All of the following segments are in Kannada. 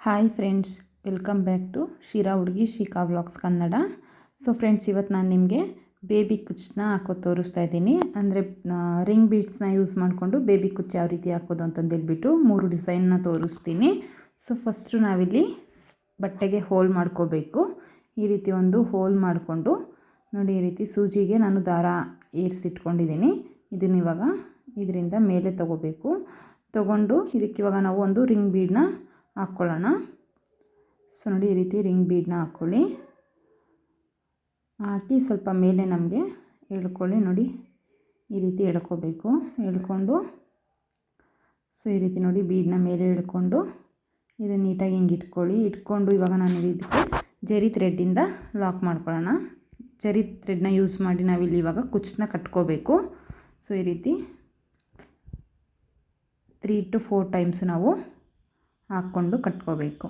Hi friends, welcome back to Shira ಹುಡುಗಿ Shikha vlogs Kannada. So friends, ಇವತ್ತು ನಾನು ನಿಮಗೆ ಬೇಬಿ ಕುಚ್ಚನ್ನ ಹಾಕೋದು ತೋರಿಸ್ತಾ ಇದ್ದೀನಿ. ಅಂದರೆ ರಿಂಗ್ ಬೀಡ್ಸ್ನ ಯೂಸ್ ಮಾಡಿಕೊಂಡು ಬೇಬಿ ಕುಚ್ಚು ಯಾವ ರೀತಿ ಹಾಕೋದು ಅಂತಂದೇಳ್ಬಿಟ್ಟು 3 ಡಿಸೈನ್ನ ತೋರಿಸ್ತೀನಿ. ಸೊ ಫಸ್ಟು ನಾವಿಲ್ಲಿ ಬಟ್ಟೆಗೆ ಹೋಲ್ ಮಾಡ್ಕೋಬೇಕು. ಈ ರೀತಿ ಒಂದು ಹೋಲ್ ಮಾಡಿಕೊಂಡು ನೋಡಿ, ಈ ರೀತಿ ಸೂಜಿಗೆ ನಾನು ದಾರ ಏರಿಸಿಟ್ಕೊಂಡಿದ್ದೀನಿ. ಇದನ್ನ ಇವಾಗ ಇದರಿಂದ ಮೇಲೆ ತೊಗೊಂಡು ಇದಕ್ಕಿವಾಗ ನಾವು ಒಂದು ರಿಂಗ್ ಬೀಡನ್ನ ಹಾಕ್ಕೊಳ್ಳೋಣ. ಸೊ ನೋಡಿ, ಈ ರೀತಿ ರಿಂಗ್ ಬೀಡನ್ನ ಹಾಕಿ ಸ್ವಲ್ಪ ಮೇಲೆ ನಮಗೆ ಎಳ್ಕೊಳ್ಳಿ. ನೋಡಿ, ಈ ರೀತಿ ಎಳ್ಕೋಬೇಕು. ಎಳ್ಕೊಂಡು ಸೊ ಈ ರೀತಿ ನೋಡಿ ಬೀಡನ್ನ ಮೇಲೆ ಎಳ್ಕೊಂಡು ಇದನ್ನು ನೀಟಾಗಿ ಹಿಂಗೆ ಇಟ್ಕೊಂಡು ಇವಾಗ ನಾನು ಇದಕ್ಕೆ ಜರಿ ಥ್ರೆಡ್ಡಿಂದ ಲಾಕ್ ಮಾಡ್ಕೊಳ್ಳೋಣ. ಜರಿ ಥ್ರೆಡ್ನ ಯೂಸ್ ಮಾಡಿ ನಾವಿಲ್ಲಿ ಇವಾಗ ಕುಚ್ಚನ್ನ ಕಟ್ಕೋಬೇಕು. ಸೊ ಈ ರೀತಿ 3 to 4 ಟೈಮ್ಸ್ ನಾವು ಹಾಕ್ಕೊಂಡು ಕಟ್ಕೋಬೇಕು.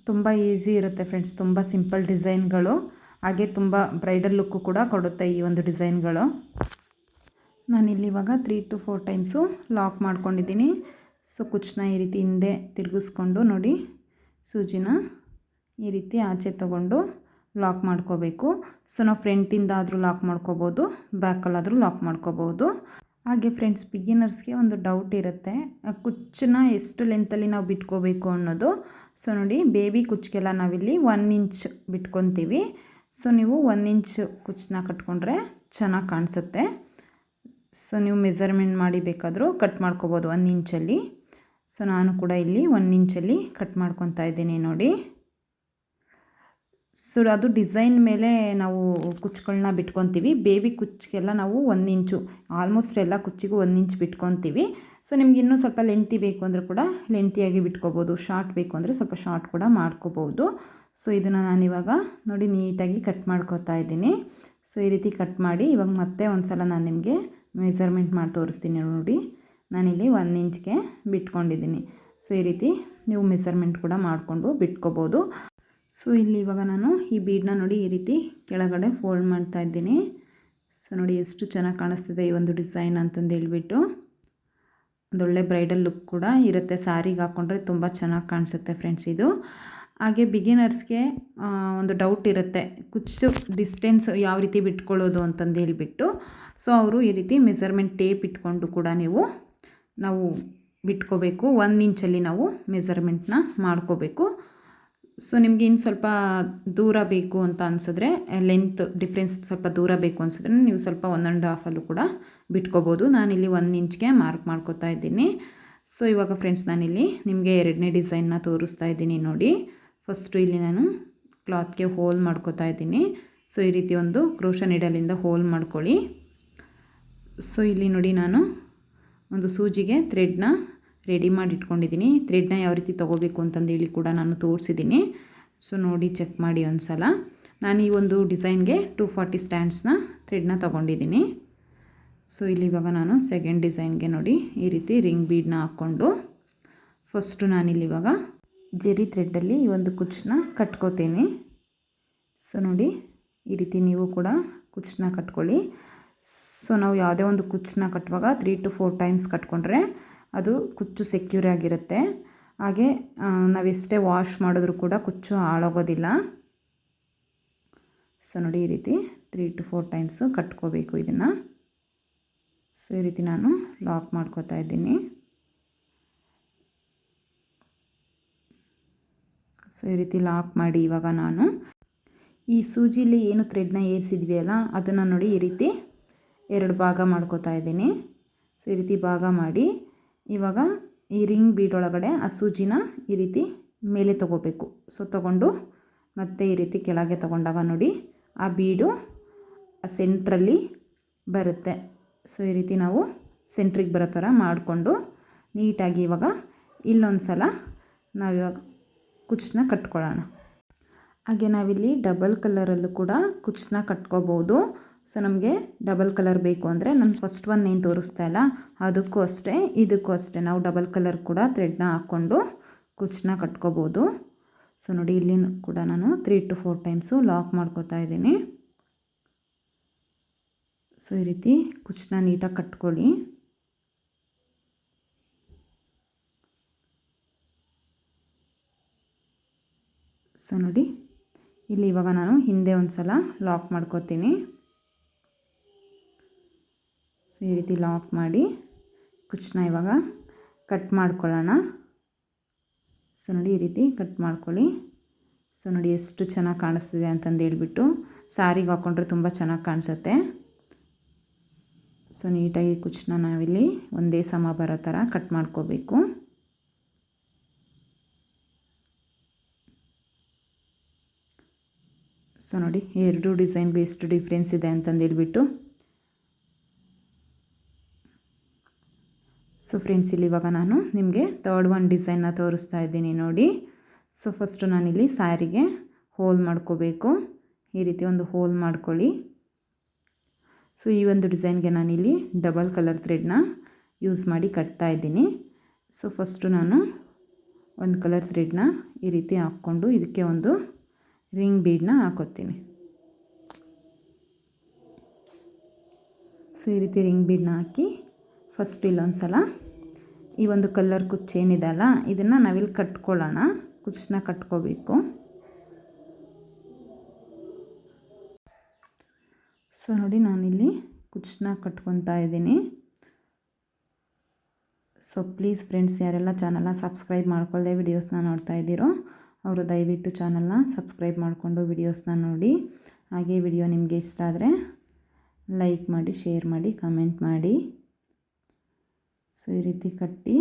ತುಂಬ ಈಸಿ ಇರುತ್ತೆ ಫ್ರೆಂಡ್ಸ್, ತುಂಬ ಸಿಂಪಲ್ ಡಿಸೈನ್ಗಳು, ಹಾಗೆ ತುಂಬ ಬ್ರೈಡಲ್ ಲುಕ್ಕು ಕೂಡ ಕೊಡುತ್ತೆ ಈ ಒಂದು ಡಿಸೈನ್ಗಳು. ನಾನಿಲ್ಲಿ ಇವಾಗ 3 to 4 ಟೈಮ್ಸು ಲಾಕ್ ಮಾಡ್ಕೊಂಡಿದ್ದೀನಿ. ಸೊ ಕುಚ್ಚನ್ನ ಈ ರೀತಿ ಹಿಂದೆ ತಿರುಗಿಸ್ಕೊಂಡು ನೋಡಿ, ಸೂಜಿನ ಈ ರೀತಿ ಆಚೆ ತೊಗೊಂಡು ಲಾಕ್ ಮಾಡ್ಕೋಬೇಕು. ಸೊ ನಾವು ಫ್ರಂಟಿಂದ ಆದರೂ ಲಾಕ್ ಮಾಡ್ಕೋಬೋದು, ಬ್ಯಾಕಲ್ಲಾದರೂ ಲಾಕ್ ಮಾಡ್ಕೋಬೋದು. ಹಾಗೆ ಫ್ರೆಂಡ್ಸ್, ಬಿಗಿನರ್ಸ್ಗೆ ಒಂದು ಡೌಟ್ ಇರುತ್ತೆ, ಕುಚ್ಚನ್ನ ಎಷ್ಟು ಲೆಂತಲ್ಲಿ ನಾವು ಬಿಟ್ಕೋಬೇಕು ಅನ್ನೋದು. ಸೊ ನೋಡಿ, ಬೇಬಿ ಕುಚ್ಚಿಗೆಲ್ಲ ನಾವಿಲ್ಲಿ 1 ಇಂಚ್ ಬಿಟ್ಕೊತೀವಿ. ಸೊ ನೀವು 1 ಇಂಚ್ ಕುಚ್ಚನ್ನ ಕಟ್ಕೊಂಡ್ರೆ ಚೆನ್ನಾಗಿ ಕಾಣಿಸುತ್ತೆ. ಸೊ ನೀವು ಮೆಸರ್ಮೆಂಟ್ ಮಾಡಿ ಬೇಕಾದರೂ ಕಟ್ ಮಾಡ್ಕೋಬೋದು 1 ಇಂಚಲ್ಲಿ. ಸೊ ನಾನು ಕೂಡ ಇಲ್ಲಿ 1 ಇಂಚಲ್ಲಿ ಕಟ್ ಮಾಡ್ಕೊತಾ ಇದ್ದೀನಿ ನೋಡಿ. ಸೊ ಅದು ಡಿಸೈನ್ ಮೇಲೆ ನಾವು ಕುಚ್ಚುಗಳನ್ನ ಬಿಟ್ಕೊತೀವಿ. ಬೇಬಿ ಕುಚ್ಚಿಗೆಲ್ಲ ನಾವು 1 ಇಂಚು, ಆಲ್ಮೋಸ್ಟ್ ಎಲ್ಲ ಕುಚ್ಚಿಗೂ 1 ಇಂಚ್ ಬಿಟ್ಕೊತೀವಿ. ಸೊ ನಿಮ್ಗೆ ಇನ್ನೂ ಸ್ವಲ್ಪ ಲೆಂತಿ ಬೇಕು ಅಂದರೆ ಕೂಡ ಲೆಂತಿಯಾಗಿ ಬಿಟ್ಕೋಬೋದು, ಶಾರ್ಟ್ ಬೇಕು ಅಂದರೆ ಸ್ವಲ್ಪ ಶಾರ್ಟ್ ಕೂಡ ಮಾಡ್ಕೋಬೋದು. ಸೊ ಇದನ್ನು ನಾನಿವಾಗ ನೋಡಿ ನೀಟಾಗಿ ಕಟ್ ಮಾಡ್ಕೋತಾ ಇದ್ದೀನಿ. ಸೊ ಈ ರೀತಿ ಕಟ್ ಮಾಡಿ ಇವಾಗ ಮತ್ತೆ ಒಂದು ಸಲ ನಾನು ನಿಮಗೆ ಮೆಸರ್ಮೆಂಟ್ ಮಾಡಿ ತೋರಿಸ್ತೀನಿ. ನೋಡಿ, ನಾನಿಲ್ಲಿ 1 ಇಂಚ್ಗೆ ಬಿಟ್ಕೊಂಡಿದ್ದೀನಿ. ಸೊ ಈ ರೀತಿ ನೀವು ಮೆಸರ್ಮೆಂಟ್ ಕೂಡ ಮಾಡಿಕೊಂಡು ಬಿಟ್ಕೋಬೋದು. ಸೊ ಇಲ್ಲಿ ಇವಾಗ ನಾನು ಈ ಬೀಡನ್ನ ನೋಡಿ ಈ ರೀತಿ ಕೆಳಗಡೆ ಫೋಲ್ಡ್ ಮಾಡ್ತಾ ಇದ್ದೀನಿ. ಸೊ ನೋಡಿ ಎಷ್ಟು ಚೆನ್ನಾಗಿ ಕಾಣಿಸ್ತಿದೆ ಈ ಒಂದು ಡಿಸೈನ್ ಅಂತಂದು ಹೇಳ್ಬಿಟ್ಟು. ಒಂದೊಳ್ಳೆ ಬ್ರೈಡಲ್ ಲುಕ್ ಕೂಡ ಇರುತ್ತೆ, ಸ್ಯಾರಿಗೆ ಹಾಕ್ಕೊಂಡ್ರೆ ತುಂಬ ಚೆನ್ನಾಗಿ ಕಾಣಿಸುತ್ತೆ ಫ್ರೆಂಡ್ಸ್ ಇದು. ಹಾಗೆ ಬಿಗಿನರ್ಸ್ಗೆ ಒಂದು ಡೌಟ್ ಇರುತ್ತೆ, ಕುಚ್ಚು ಡಿಸ್ಟೆನ್ಸ್ ಯಾವ ರೀತಿ ಬಿಟ್ಕೊಳ್ಳೋದು ಅಂತಂದು ಹೇಳ್ಬಿಟ್ಟು. ಸೊ ಅವರು ಈ ರೀತಿ ಮೆಸರ್ಮೆಂಟ್ ಟೇಪ್ ಇಟ್ಕೊಂಡು ಕೂಡ ನಾವು ಬಿಟ್ಕೋಬೇಕು. 1 ಇಂಚಲ್ಲಿ ನಾವು ಮೆಸರ್ಮೆಂಟ್ನ ಮಾಡ್ಕೋಬೇಕು. ಸೊ ನಿಮಗೆ ಇನ್ನು ಸ್ವಲ್ಪ ದೂರ ಬೇಕು ಅಂತ ಅನಿಸಿದ್ರೆ, ಲೆಂತ್ ಡಿಫ್ರೆನ್ಸ್ ಸ್ವಲ್ಪ ದೂರ ಬೇಕು ಅನಿಸಿದ್ರೆ ನೀವು ಸ್ವಲ್ಪ 1.5 ಕೂಡ ಬಿಟ್ಕೋಬೋದು. ನಾನಿಲ್ಲಿ 1 ಇಂಚ್ಗೆ ಮಾರ್ಕ್ ಮಾಡ್ಕೋತಾ ಇದ್ದೀನಿ. ಸೊ ಇವಾಗ ಫ್ರೆಂಡ್ಸ್, ನಾನಿಲ್ಲಿ ನಿಮಗೆ 2ನೇ ಡಿಸೈನ್ನ ತೋರಿಸ್ತಾ ಇದ್ದೀನಿ ನೋಡಿ. ಫಸ್ಟು ಇಲ್ಲಿ ನಾನು ಕ್ಲಾತ್ಗೆ ಹೋಲ್ ಮಾಡ್ಕೋತಾ ಇದ್ದೀನಿ. ಸೊ ಈ ರೀತಿ ಒಂದು ಕ್ರೋಶಾ ನೀಡಲಿಂದ ಹೋಲ್ ಮಾಡ್ಕೊಳ್ಳಿ. ಸೊ ಇಲ್ಲಿ ನೋಡಿ, ನಾನು ಒಂದು ಸೂಜಿಗೆ ಥ್ರೆಡ್ನ ರೆಡಿ ಮಾಡಿ ಇಟ್ಕೊಂಡಿದ್ದೀನಿ. ಥ್ರೆಡ್ನ ಯಾವ ರೀತಿ ತೊಗೋಬೇಕು ಅಂತಂದೇಳಿ ಕೂಡ ನಾನು ತೋರಿಸಿದ್ದೀನಿ. ಸೊ ನೋಡಿ, ಚೆಕ್ ಮಾಡಿ ಒಂದು ಸಲ. ನಾನು ಈ ಒಂದು ಡಿಸೈನ್ಗೆ 240 ಸ್ಟ್ಯಾಂಡ್ಸ್ನ ಥ್ರೆಡ್ನ ತೊಗೊಂಡಿದ್ದೀನಿ. ಸೊ ಇಲ್ಲಿ ಇವಾಗ ನಾನು ಸೆಕೆಂಡ್ ಡಿಸೈನ್ಗೆ ನೋಡಿ ಈ ರೀತಿ ರಿಂಗ್ ಬೀಡನ್ನ ಹಾಕ್ಕೊಂಡು ಫಸ್ಟು ನಾನಿಲ್ಲಿ ಇವಾಗ ಜೆರಿ ಥ್ರೆಡ್ಡಲ್ಲಿ ಈ ಒಂದು ಕುಚ್ಚನ್ನ ಕಟ್ಕೋತೀನಿ. ಸೊ ನೋಡಿ, ಈ ರೀತಿ ನೀವು ಕೂಡ ಕುಚ್ಚನ್ನ ಕಟ್ಕೊಳ್ಳಿ. ಸೊ ನಾವು ಯಾವುದೇ ಒಂದು ಕುಚ್ಚನ್ನ ಕಟ್ಟುವಾಗ 3 to 4 ಟೈಮ್ಸ್ ಕಟ್ಕೊಂಡ್ರೆ ಅದು ಕುಚ್ಚು ಸೆಕ್ಯೂರ್ ಆಗಿರುತ್ತೆ. ಹಾಗೆ ನಾವೆಷ್ಟೇ ವಾಶ್ ಮಾಡಿದ್ರೂ ಕೂಡ ಕುಚ್ಚು ಹಾಳಾಗೋದಿಲ್ಲ. ಸೊ ನೋಡಿ, ಈ ರೀತಿ 3 to 4 ಟೈಮ್ಸು ಕಟ್ಕೋಬೇಕು ಇದನ್ನು. ಸೊ ಈ ರೀತಿ ನಾನು ಲಾಕ್ ಮಾಡ್ಕೋತಾ ಇದ್ದೀನಿ. ಸೊ ಈ ರೀತಿ ಲಾಕ್ ಮಾಡಿ ಇವಾಗ ನಾನು ಈ ಸೂಜಿಲಿ ಏನು ಥ್ರೆಡ್ನ ಏರಿಸಿದ್ವಿ ಅಲ್ಲ, ಅದನ್ನು ನೋಡಿ ಈ ರೀತಿ 2 ಭಾಗ ಮಾಡ್ಕೋತಾ ಇದ್ದೀನಿ. ಸೊ ಈ ರೀತಿ ಭಾಗ ಮಾಡಿ ಇವಾಗ ಈ ರಿಂಗ್ ಬೀಡ್ ಒಳಗಡೆ ಆ ಸೂಜಿನ ಈ ರೀತಿ ಮೇಲೆ ತೊಗೋಬೇಕು. ಸೊ ತೊಗೊಂಡು ಮತ್ತೆ ಈ ರೀತಿ ಕೆಳಗೆ ತೊಗೊಂಡಾಗ ನೋಡಿ ಆ ಬೀಡು ಆ ಸೆಂಟ್ರಲ್ಲಿ ಬರುತ್ತೆ. ಸೊ ಈ ರೀತಿ ನಾವು ಸೆಂಟ್ರಿಗೆ ಬರೋ ಥರ ಮಾಡಿಕೊಂಡು ನೀಟಾಗಿ ಇವಾಗ ಇಲ್ಲೊಂದು ಸಲ ನಾವಿವಾಗ ಕುಚ್ಚನ್ನ ಕಟ್ಕೊಳ್ಳೋಣ. ಹಾಗೆ ನಾವಿಲ್ಲಿ ಡಬಲ್ ಕಲರಲ್ಲೂ ಕೂಡ ಕುಚ್ಚನ್ನ ಕಟ್ಕೋಬೋದು. ಸೊ ನಮಗೆ ಡಬಲ್ ಕಲರ್ ಬೇಕು ಅಂದರೆ ನಾನು ಫಸ್ಟ್ ಒನ್ ಏನು ತೋರಿಸ್ತಾ ಇಲ್ಲ, ಅದಕ್ಕೂ ಅಷ್ಟೇ ಇದಕ್ಕೂ ಅಷ್ಟೇ ನಾವು ಡಬಲ್ ಕಲರ್ ಕೂಡ ಥ್ರೆಡ್ನ ಹಾಕ್ಕೊಂಡು ಕುಚ್ಚನ್ನ ಕಟ್ಕೋಬೋದು. ಸೊ ನೋಡಿ, ಇಲ್ಲಿ ಕೂಡ ನಾನು 3 to 4 ಟೈಮ್ಸು ಲಾಕ್ ಮಾಡ್ಕೋತಾ ಇದ್ದೀನಿ. ಸೊ ಈ ರೀತಿ ಕುಚ್ಚನ್ನ ನೀಟಾಗಿ ಕಟ್ಕೊಳ್ಳಿ. ಸೊ ನೋಡಿ ಇಲ್ಲಿ ಇವಾಗ ನಾನು ಹಿಂದೆ ಒಂದು ಸಲ ಲಾಕ್ ಮಾಡ್ಕೋತೀನಿ. ಸೊ ಈ ರೀತಿ ಲಾಕ್ ಮಾಡಿ ಕುಚ್ಚನ್ನ ಇವಾಗ ಕಟ್ ಮಾಡ್ಕೊಳ್ಳೋಣ. ಸೊ ನೋಡಿ ಈ ರೀತಿ ಕಟ್ ಮಾಡ್ಕೊಳ್ಳಿ. ಸೊ ನೋಡಿ ಎಷ್ಟು ಚೆನ್ನಾಗಿ ಕಾಣಿಸ್ತಿದೆ ಅಂತಂದು ಹೇಳ್ಬಿಟ್ಟು ಸ್ಯಾರಿಗೆ ಹಾಕ್ಕೊಂಡ್ರೆ ತುಂಬ ಚೆನ್ನಾಗಿ ಕಾಣಿಸುತ್ತೆ. ಸೊ ನೀಟಾಗಿ ಕುಚ್ಚನ್ನ ನಾವಿಲ್ಲಿ ಒಂದೇ ಸಮ ಬರೋ ಥರ ಕಟ್ ಮಾಡ್ಕೋಬೇಕು. ಸೊ ನೋಡಿ ಎರಡು ಡಿಸೈನ್ಗೂ ಎಷ್ಟು ಡಿಫ್ರೆನ್ಸ್ ಇದೆ ಅಂತಂದು ಹೇಳ್ಬಿಟ್ಟು. ಸೊ ಫ್ರೆಂಡ್ಸ್ ಇಲ್ಲಿ ಇವಾಗ ನಾನು ನಿಮಗೆ ಥರ್ಡ್ ಒನ್ ಡಿಸೈನ್ನ ತೋರಿಸ್ತಾ ಇದ್ದೀನಿ ನೋಡಿ. ಸೊ ಫಸ್ಟು ನಾನಿಲ್ಲಿ ಸ್ಯಾರಿಗೆ ಹೋಲ್ ಮಾಡ್ಕೋಬೇಕು. ಈ ರೀತಿ ಒಂದು ಹೋಲ್ ಮಾಡ್ಕೊಳ್ಳಿ. ಸೊ ಈ ಒಂದು ಡಿಸೈನ್ಗೆ ನಾನಿಲ್ಲಿ ಡಬಲ್ ಕಲರ್ ಥ್ರೆಡ್ನ ಯೂಸ್ ಮಾಡಿ ಕಟ್ತಾ ಇದ್ದೀನಿ. ಸೊ ಫಸ್ಟು ನಾನು ಒಂದು ಕಲರ್ ಥ್ರೆಡ್ನ ಈ ರೀತಿ ಹಾಕ್ಕೊಂಡು ಇದಕ್ಕೆ ಒಂದು ರಿಂಗ್ ಬೀಡನ್ನ ಹಾಕೋತೀನಿ. ಸೊ ಈ ರೀತಿ ರಿಂಗ್ ಬೀಡನ್ನ ಹಾಕಿ ಫಸ್ಟ್ ಇಲ್ಲೊಂದು ಸಲ ಈ ಒಂದು ಕಲರ್ ಕುಚ್ಚು ಏನಿದೆ ಅಲ್ಲ ಇದನ್ನು ನಾವಿಲ್ಲಿ ಕಟ್ಕೊಳ್ಳೋಣ. ಕುಚ್ಚನ್ನ ಕಟ್ಕೋಬೇಕು. ಸೊ ನೋಡಿ ನಾನಿಲ್ಲಿ ಕುಚ್ಚನ್ನ ಕಟ್ಕೊತಾ ಇದ್ದೀನಿ. ಸೊ ಪ್ಲೀಸ್ ಫ್ರೆಂಡ್ಸ್ ಯಾರೆಲ್ಲ ಚಾನಲ್ನ ಸಬ್ಸ್ಕ್ರೈಬ್ ಮಾಡ್ಕೊಳ್ಳದೆ ವಿಡಿಯೋಸ್ನ ನೋಡ್ತಾ ಇದ್ದೀರೋ ಅವರು ದಯವಿಟ್ಟು ಚಾನಲ್ನ ಸಬ್ಸ್ಕ್ರೈಬ್ ಮಾಡಿಕೊಂಡು ವಿಡಿಯೋಸ್ನ ನೋಡಿ. ಹಾಗೆ ವಿಡಿಯೋ ನಿಮಗೆ ಇಷ್ಟ ಆದರೆ ಲೈಕ್ ಮಾಡಿ, ಶೇರ್ ಮಾಡಿ, ಕಮೆಂಟ್ ಮಾಡಿ. ಸೊ ಈ ರೀತಿ ಕಟ್ಟಿ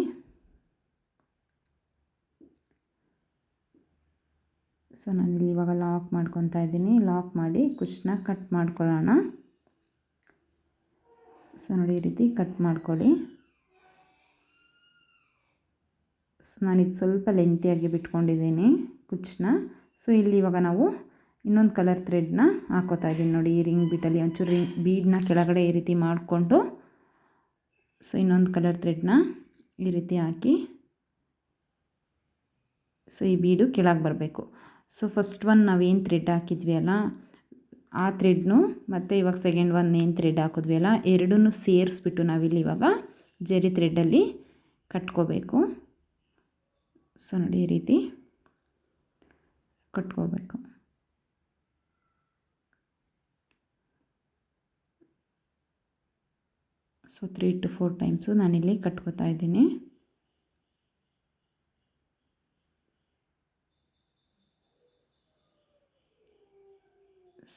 ಸೊ ನಾನಿಲ್ಲಿ ಇವಾಗ ಲಾಕ್ ಮಾಡ್ಕೊತಾ ಇದ್ದೀನಿ. ಲಾಕ್ ಮಾಡಿ ಕುಚ್ಚನ್ನ ಕಟ್ ಮಾಡ್ಕೊಳ್ಳೋಣ. ಸೊ ನೋಡಿ ಈ ರೀತಿ ಕಟ್ ಮಾಡ್ಕೊಳ್ಳಿ. ಸೊ ನಾನಿದು ಸ್ವಲ್ಪ ಲೆಂತಿಯಾಗಿ ಬಿಟ್ಕೊಂಡಿದ್ದೀನಿ ಕುಚ್ಚನ್ನ. ಸೊ ಇಲ್ಲಿ ಇವಾಗ ನಾವು ಇನ್ನೊಂದು ಕಲರ್ ಥ್ರೆಡ್ನ ಹಾಕೋತಾ ಇದ್ದೀನಿ ನೋಡಿ. ಈ ರಿಂಗ್ ಬೀಟಲ್ಲಿ ಒಂಚೂರು ಬೀಡನ್ನ ಕೆಳಗಡೆ ಈ ರೀತಿ ಮಾಡಿಕೊಂಡು ಸೊ ಇನ್ನೊಂದು ಕಲರ್ ಥ್ರೆಡ್ನ ಈ ರೀತಿ ಹಾಕಿ ಸೊ ಈ ಬೀಡು ಕೆಳಗೆ ಬರಬೇಕು. ಸೊ ಫಸ್ಟ್ ಒನ್ ನಾವೇನು ಥ್ರೆಡ್ ಹಾಕಿದ್ವಿ ಅಲ್ಲ ಆ ಥ್ರೆಡ್ನು ಮತ್ತು ಇವಾಗ ಸೆಕೆಂಡ್ ಒನ್ ಏನು ಥ್ರೆಡ್ ಹಾಕಿದ್ವಿ ಅಲ್ಲ ಎರಡನ್ನೂ ಸೇರಿಸ್ಬಿಟ್ಟು ನಾವಿಲ್ಲಿ ಇವಾಗ ಜರಿ ಥ್ರೆಡ್ಡಲ್ಲಿ ಕಟ್ಕೋಬೇಕು. ಸೊ ನೋಡಿ ಈ ರೀತಿ ಕಟ್ಕೋಬೇಕು. ಸೊ 3 to 4 ಟೈಮ್ಸು ನಾನಿಲ್ಲಿ ಕಟ್ಕೋತಾ ಇದ್ದೀನಿ.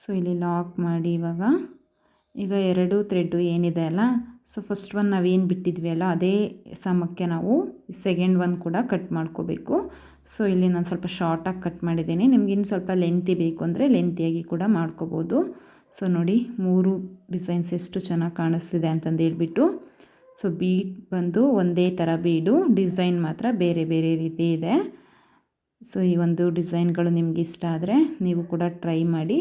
ಸೊ ಇಲ್ಲಿ ಲಾಕ್ ಮಾಡಿ ಈಗ ಎರಡು ಥ್ರೆಡ್ಡು ಏನಿದೆ ಅಲ್ಲ ಸೊ ಫಸ್ಟ್ ಒನ್ ನಾವೇನು ಬಿಟ್ಟಿದ್ವಿ ಅಲ್ಲ ಅದೇ ಸಮಕ್ಕೆ ನಾವು ಸೆಕೆಂಡ್ ಒನ್ ಕೂಡ ಕಟ್ ಮಾಡ್ಕೋಬೇಕು. ಸೊ ಇಲ್ಲಿ ನಾನು ಸ್ವಲ್ಪ ಶಾರ್ಟಾಗಿ ಕಟ್ ಮಾಡಿದ್ದೀನಿ. ನಿಮ್ಗೆ ಇನ್ನು ಸ್ವಲ್ಪ ಲೆಂತಿ ಬೇಕು ಅಂದರೆ ಲೆಂತಿಯಾಗಿ ಕೂಡ ಮಾಡ್ಕೋಬೋದು. ಸೊ ನೋಡಿ 3 ಡಿಸೈನ್ಸ್ ಎಷ್ಟು ಚೆನ್ನಾಗಿ ಕಾಣಿಸ್ತಿದೆ ಅಂತಂದು ಹೇಳ್ಬಿಟ್ಟು. ಸೊ ಬೀಡ್ ಬಂದು ಒಂದೇ ಥರ ಬೀಡು, ಡಿಸೈನ್ ಮಾತ್ರ ಬೇರೆ ಬೇರೆ ರೀತಿ ಇದೆ. ಸೊ ಈ ಒಂದು ಡಿಸೈನ್ಗಳು ನಿಮ್ಗೆ ಇಷ್ಟ ಆದರೆ ನೀವು ಕೂಡ ಟ್ರೈ ಮಾಡಿ.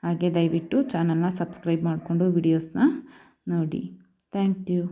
ಹಾಗೆ ದಯವಿಟ್ಟು ಚಾನಲ್ನ ಸಬ್ಸ್ಕ್ರೈಬ್ ಮಾಡಿಕೊಂಡು ವಿಡಿಯೋಸ್ನ ನೋಡಿ. Thank you.